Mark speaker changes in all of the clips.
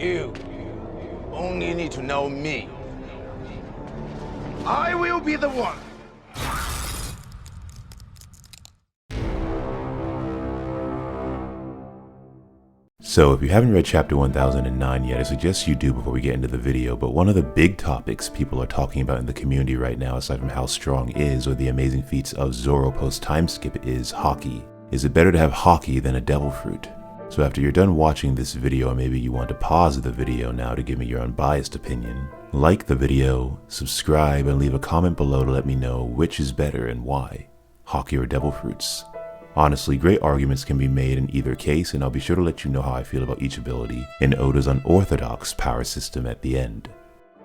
Speaker 1: You only need to know me. I will be the one.
Speaker 2: So if you haven't read chapter 1009 yet, I suggest you do before we get into the video, but one of the big topics people are talking about in the community right now, aside from how strong is or the amazing feats of Zoro post time skip, is Haki. Is it better to have Haki than a devil fruit? So after you're done watching this video, or maybe you want to pause the video now to give me your unbiased opinion, like the video, subscribe, and leave a comment below to let me know which is better and why, Haki or devil fruits. Honestly, great arguments can be made in either case, and I'll be sure to let you know how I feel about each ability in Oda's unorthodox power system at the end.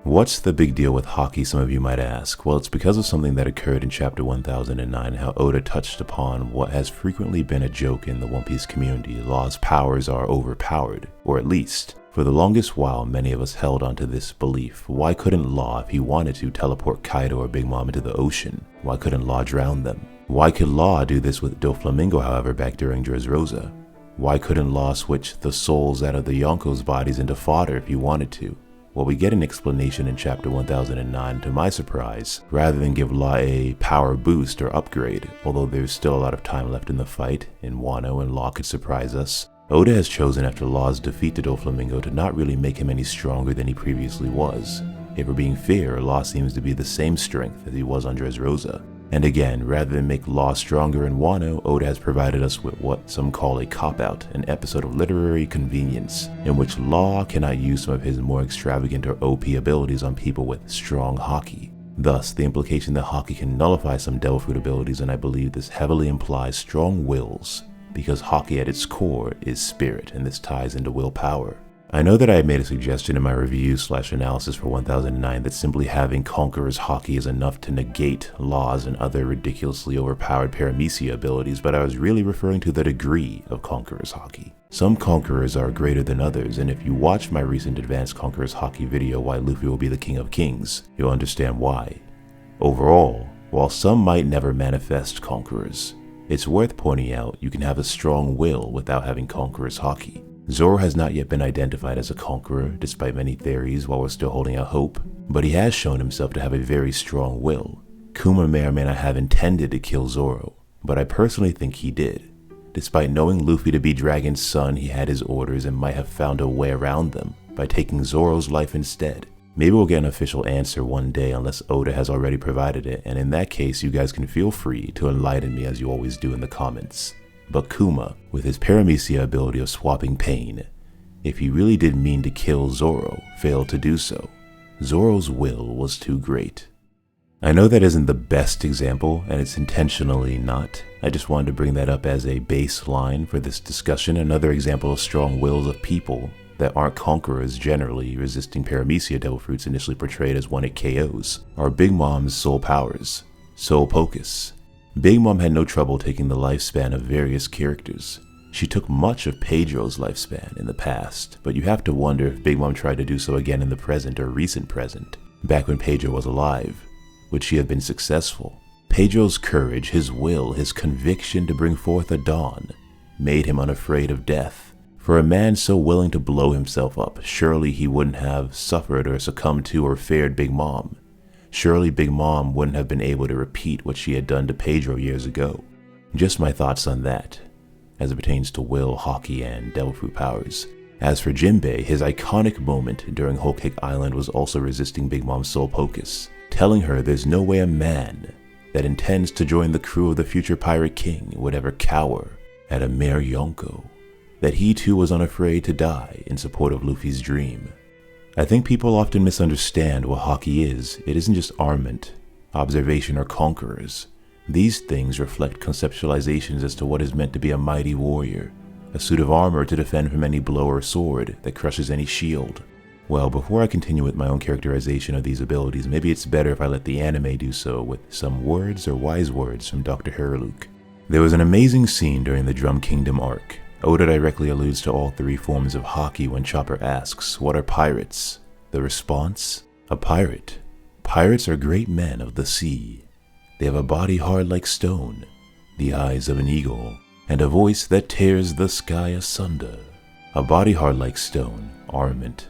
Speaker 2: What's the big deal with Haki, some of you might ask? Well, it's because of something that occurred in chapter 1009, how Oda touched upon what has frequently been a joke in the One Piece community. Law's powers are overpowered, or at least, for the longest while, many of us held onto this belief. Why couldn't Law, if he wanted to, teleport Kaido or Big Mom into the ocean? Why couldn't Law drown them? Why could Law do this with Doflamingo, however, back during Dressrosa? Why couldn't Law switch the souls out of the Yonko's bodies into fodder if he wanted to? Well, we get an explanation in chapter 1009, to my surprise, rather than give Law a power boost or upgrade. Although there's still a lot of time left in the fight, in Wano, and Law could surprise us, Oda has chosen after Law's defeat to Doflamingo to not really make him any stronger than he previously was. If we're being fair, Law seems to be the same strength as he was on Dressrosa. And again, rather than make Law stronger in Wano, Oda has provided us with what some call a cop-out, an episode of literary convenience, in which Law cannot use some of his more extravagant or OP abilities on people with strong Haki. Thus, the implication that Haki can nullify some devil fruit abilities, and I believe this heavily implies strong wills, because Haki at its core is spirit, and this ties into willpower. I know that I had made a suggestion in my review/analysis for 1009 that simply having Conqueror's Haki is enough to negate Law's and other ridiculously overpowered paramecia abilities, but I was really referring to the degree of Conqueror's Haki. Some Conquerors are greater than others, and if you watch my recent Advanced Conqueror's Haki video, Why Luffy Will Be the King of Kings, you'll understand why. Overall, while some might never manifest Conquerors, it's worth pointing out you can have a strong will without having Conqueror's Haki. Zoro has not yet been identified as a conqueror, despite many theories while we're still holding out hope, but he has shown himself to have a very strong will. Kuma may or may not have intended to kill Zoro, but I personally think he did. Despite knowing Luffy to be Dragon's son, he had his orders and might have found a way around them by taking Zoro's life instead. Maybe we'll get an official answer one day unless Oda has already provided it, and in that case you guys can feel free to enlighten me as you always do in the comments. But Kuma, with his paramecia ability of swapping pain, if he really did mean to kill Zoro, failed to do so. Zoro's will was too great. I know that isn't the best example, and it's intentionally not. I just wanted to bring that up as a baseline for this discussion. Another example of strong wills of people that aren't conquerors generally resisting paramecia devil fruits initially portrayed as one it KOs are Big Mom's soul powers, Soul Pocus. Big Mom had no trouble taking the lifespan of various characters. She took much of Pedro's lifespan in the past, but you have to wonder if Big Mom tried to do so again in the present or recent present, back when Pedro was alive. Would she have been successful? Pedro's courage, his will, his conviction to bring forth a dawn, made him unafraid of death. For a man so willing to blow himself up, surely he wouldn't have suffered or succumbed to or feared Big Mom. Surely Big Mom wouldn't have been able to repeat what she had done to Pedro years ago. Just my thoughts on that, as it pertains to will, Haki, and devil fruit powers. As for Jinbei, his iconic moment during Whole Cake Island was also resisting Big Mom's Soul Pocus, telling her there's no way a man that intends to join the crew of the future Pirate King would ever cower at a mere Yonko, that he too was unafraid to die in support of Luffy's dream. I think people often misunderstand what Haki is. It isn't just armament, observation, or conquerors. These things reflect conceptualizations as to what is meant to be a mighty warrior, a suit of armor to defend from any blow or sword that crushes any shield. Well, before I continue with my own characterization of these abilities, maybe it's better if I let the anime do so with some words or wise words from Dr. Herluke. There was an amazing scene during the Drum Kingdom arc. Oda directly alludes to all three forms of Haki when Chopper asks, "What are pirates?" The response? A pirate. Pirates are great men of the sea. They have a body hard like stone, the eyes of an eagle, and a voice that tears the sky asunder. A body hard like stone, armament,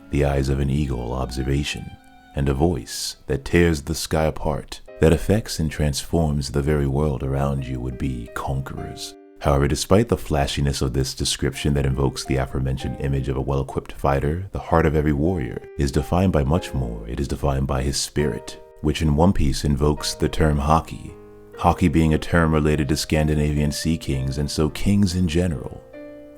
Speaker 2: the eyes of an eagle, observation, and a voice that tears the sky apart, that affects and transforms the very world around you would be conquerors. However, despite the flashiness of this description that invokes the aforementioned image of a well-equipped fighter, the heart of every warrior is defined by much more. It is defined by his spirit, which in One Piece invokes the term Haki. Haki being a term related to Scandinavian sea kings and so kings in general.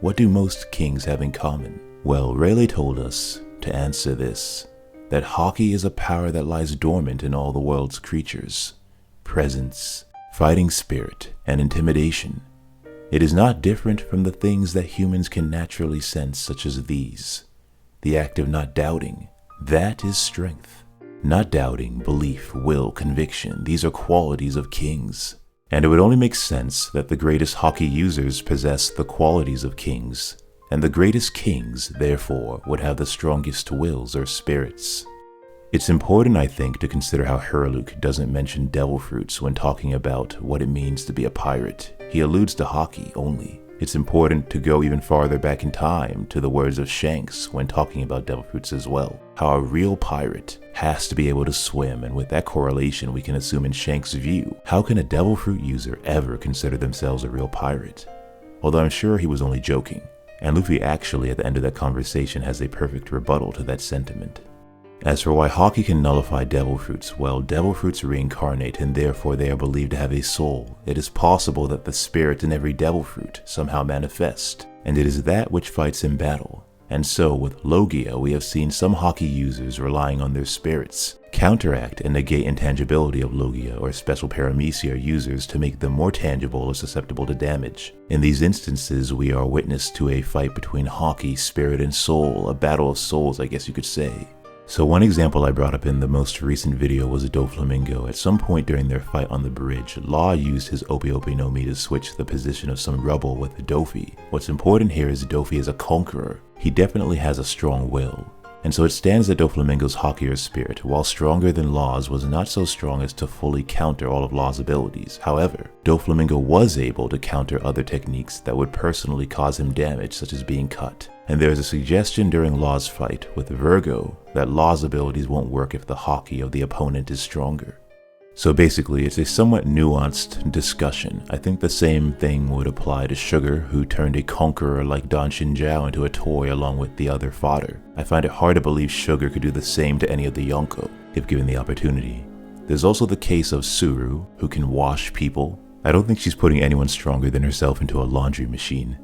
Speaker 2: What do most kings have in common? Well, Rayleigh told us to answer this, that Haki is a power that lies dormant in all the world's creatures. Presence, fighting spirit, and intimidation. It is not different from the things that humans can naturally sense, such as these. The act of not doubting, that is strength. Not doubting, belief, will, conviction, these are qualities of kings. And it would only make sense that the greatest Haki users possess the qualities of kings, and the greatest kings, therefore, would have the strongest wills or spirits. It's important, I think, to consider how Herluke doesn't mention devil fruits when talking about what it means to be a pirate. He alludes to Haki only. It's important to go even farther back in time to the words of Shanks when talking about devil fruits as well. How a real pirate has to be able to swim, and with that correlation we can assume in Shanks' view, how can a devil fruit user ever consider themselves a real pirate? Although I'm sure he was only joking. And Luffy actually at the end of that conversation has a perfect rebuttal to that sentiment. As for why Haki can nullify devil fruits, well, devil fruits reincarnate and therefore they are believed to have a soul. It is possible that the spirit in every devil fruit somehow manifests, and it is that which fights in battle. And so with Logia, we have seen some Haki users relying on their spirits, counteract and negate intangibility of Logia or special paramecia users to make them more tangible or susceptible to damage. In these instances, we are witness to a fight between Haki, spirit, and soul, a battle of souls, I guess you could say. So one example I brought up in the most recent video was Doflamingo. At some point during their fight on the bridge, Law used his Ope Ope no Mi to switch the position of some rubble with Dofi. What's important here is Dofi is a conqueror. He definitely has a strong will. And so it stands that Doflamingo's Haki or spirit, while stronger than Law's, was not so strong as to fully counter all of Law's abilities. However, Doflamingo was able to counter other techniques that would personally cause him damage, such as being cut. And there is a suggestion during Law's fight with Virgo that Law's abilities won't work if the Haki of the opponent is stronger. So basically, it's a somewhat nuanced discussion. I think the same thing would apply to Sugar, who turned a conqueror like Don Shinjao into a toy along with the other fodder. I find it hard to believe Sugar could do the same to any of the Yonko, if given the opportunity. There's also the case of Suru, who can wash people. I don't think she's putting anyone stronger than herself into a laundry machine.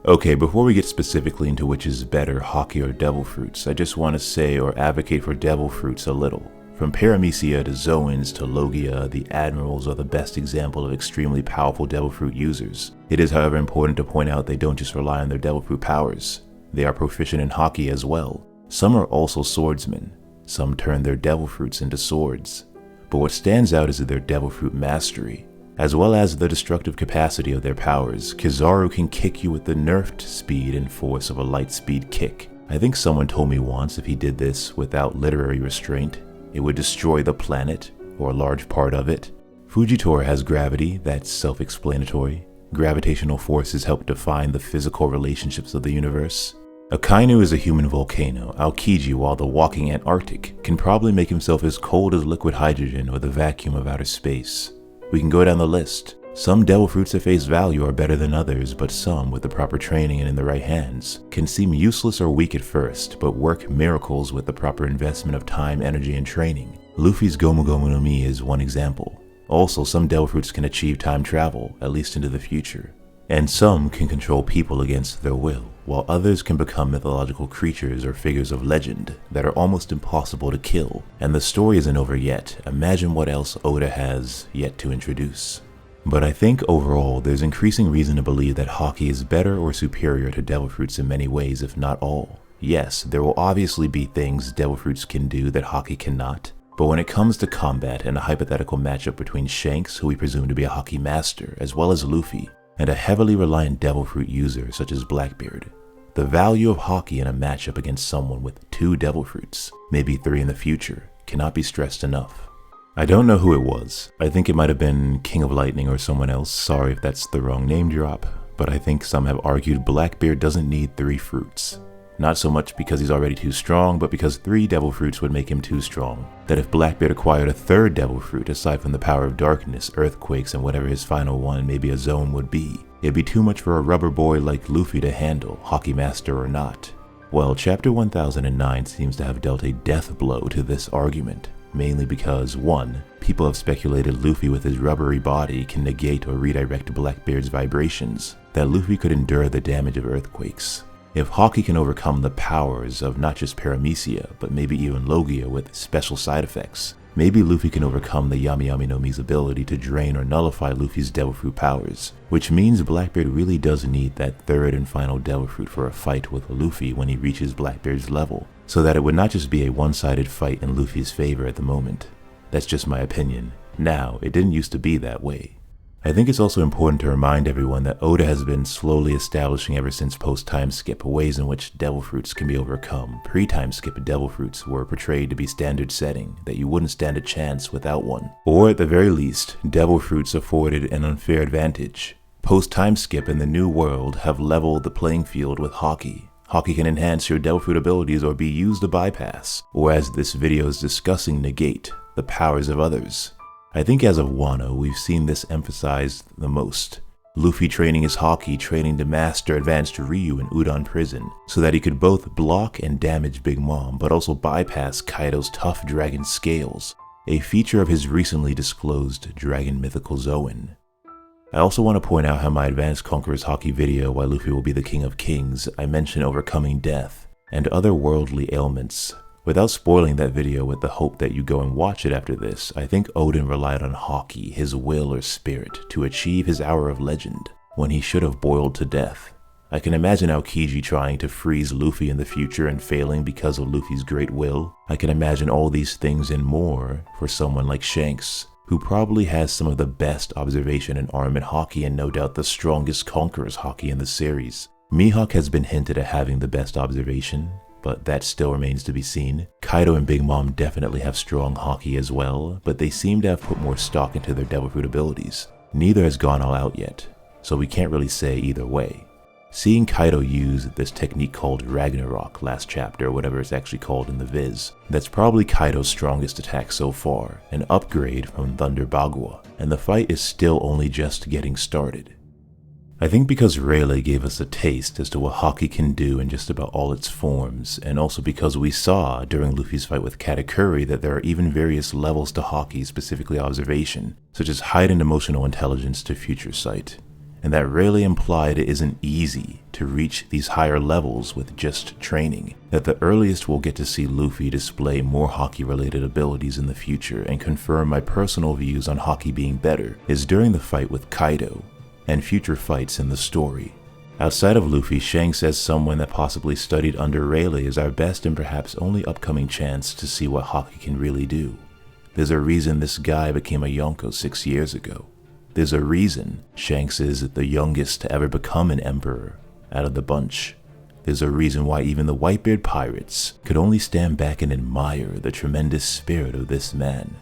Speaker 2: Okay, before we get specifically into which is better, Haki or devil fruits, I just want to say or advocate for devil fruits a little. From Paramecia to Zoans to Logia, the Admirals are the best example of extremely powerful devil fruit users. It is however important to point out they don't just rely on their devil fruit powers. They are proficient in Haki as well. Some are also swordsmen. Some turn their devil fruits into swords. But what stands out is their devil fruit mastery, as well as the destructive capacity of their powers. Kizaru can kick you with the nerfed speed and force of a light speed kick. I think someone told me once if he did this without literary restraint, it would destroy the planet, or a large part of it. Fujitora has gravity, that's self-explanatory. Gravitational forces help define the physical relationships of the universe. Akainu is a human volcano. Aokiji, while the walking Antarctic, can probably make himself as cold as liquid hydrogen or the vacuum of outer space. We can go down the list. Some devil fruits at face value are better than others, but some, with the proper training and in the right hands, can seem useless or weak at first, but work miracles with the proper investment of time, energy, and training. Luffy's Gomu Gomu no Mi is one example. Also, some devil fruits can achieve time travel, at least into the future. And some can control people against their will, while others can become mythological creatures or figures of legend that are almost impossible to kill. And the story isn't over yet. Imagine what else Oda has yet to introduce. But I think overall, there's increasing reason to believe that Haki is better or superior to devil fruits in many ways, if not all. Yes, there will obviously be things devil fruits can do that Haki cannot, but when it comes to combat and a hypothetical matchup between Shanks, who we presume to be a Haki master, as well as Luffy, and a heavily reliant devil fruit user such as Blackbeard, the value of Haki in a matchup against someone with 2 devil fruits, maybe 3 in the future, cannot be stressed enough. I don't know who it was. I think it might have been King of Lightning or someone else. Sorry if that's the wrong name drop, but I think some have argued Blackbeard doesn't need 3 fruits. Not so much because he's already too strong, but because 3 devil fruits would make him too strong. That if Blackbeard acquired a 3rd devil fruit, aside from the power of darkness, earthquakes, and whatever his final one, maybe a zone would be, it'd be too much for a rubber boy like Luffy to handle, Haki Master or not. Well, chapter 1009 seems to have dealt a death blow to this argument, mainly because 1. People have speculated Luffy with his rubbery body can negate or redirect Blackbeard's vibrations, that Luffy could endure the damage of earthquakes. If Haki can overcome the powers of not just Paramecia, but maybe even Logia with special side effects, maybe Luffy can overcome the Yami Yami no Mi's ability to drain or nullify Luffy's Devil Fruit powers, which means Blackbeard really does need that 3rd and final Devil Fruit for a fight with Luffy when he reaches Blackbeard's level, so that it would not just be a one-sided fight in Luffy's favor at the moment. That's just my opinion. Now, it didn't used to be that way. I think it's also important to remind everyone that Oda has been slowly establishing ever since post-time skip ways in which devil fruits can be overcome. Pre-time skip devil fruits were portrayed to be standard setting, that you wouldn't stand a chance without one. Or at the very least, devil fruits afforded an unfair advantage. Post-time skip and the new world have leveled the playing field with Haki. Haki can enhance your devil fruit abilities or be used to bypass, or as this video is discussing, negate the powers of others. I think as of Wano, we've seen this emphasized the most. Luffy training his Haki, training to master advanced Ryu in Udon Prison, so that he could both block and damage Big Mom, but also bypass Kaido's tough dragon scales, a feature of his recently disclosed Dragon Mythical Zoan. I also want to point out how my Advanced Conqueror's Haki video, Why Luffy Will Be the King of Kings, I mention overcoming death and other worldly ailments. Without spoiling that video with the hope that you go and watch it after this, I think Odin relied on Haki, his will or spirit, to achieve his hour of legend, when he should have boiled to death. I can imagine Aokiji trying to freeze Luffy in the future and failing because of Luffy's great will. I can imagine all these things and more for someone like Shanks, who probably has some of the best observation and armament Haki and no doubt the strongest Conqueror's Haki in the series. Mihawk has been hinted at having the best observation, but that still remains to be seen. Kaido and Big Mom definitely have strong Haki as well, but they seem to have put more stock into their Devil Fruit abilities. Neither has gone all out yet, so we can't really say either way. Seeing Kaido use this technique called Ragnarok last chapter, or whatever it's actually called in the Viz, that's probably Kaido's strongest attack so far, an upgrade from Thunder Bagua, and the fight is still only just getting started. I think because Rayleigh gave us a taste as to what Haki can do in just about all its forms, and also because we saw during Luffy's fight with Katakuri that there are even various levels to Haki, specifically observation, such as heightened emotional intelligence to future sight, and that Rayleigh implied it isn't easy to reach these higher levels with just training, that the earliest we'll get to see Luffy display more Haki related abilities in the future and confirm my personal views on Haki being better is during the fight with Kaido, and future fights in the story. Outside of Luffy, Shanks as someone that possibly studied under Rayleigh is our best and perhaps only upcoming chance to see what Haki can really do. There's a reason this guy became a Yonko 6 years ago. There's a reason Shanks is the youngest to ever become an emperor out of the bunch. There's a reason why even the Whitebeard pirates could only stand back and admire the tremendous spirit of this man.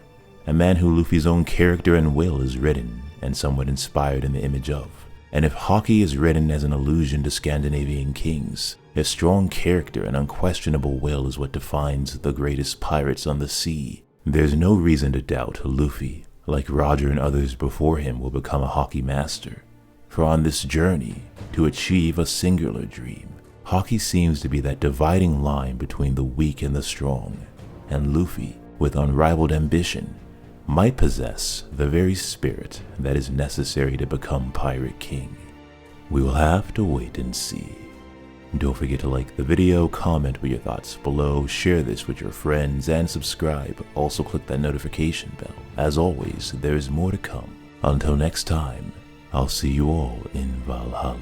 Speaker 2: A man who Luffy's own character and will is written and somewhat inspired in the image of. And if Haki is written as an allusion to Scandinavian kings, a strong character and unquestionable will is what defines the greatest pirates on the sea. There's no reason to doubt Luffy, like Roger and others before him, will become a Haki master. For on this journey to achieve a singular dream, Haki seems to be that dividing line between the weak and the strong, and Luffy, with unrivaled ambition, might possess the very spirit that is necessary to become Pirate King. We will have to wait and see. Don't forget to like the video, comment with your thoughts below, share this with your friends, and subscribe. Also click that notification bell. As always, there is more to come. Until next time, I'll see you all in Valhalla.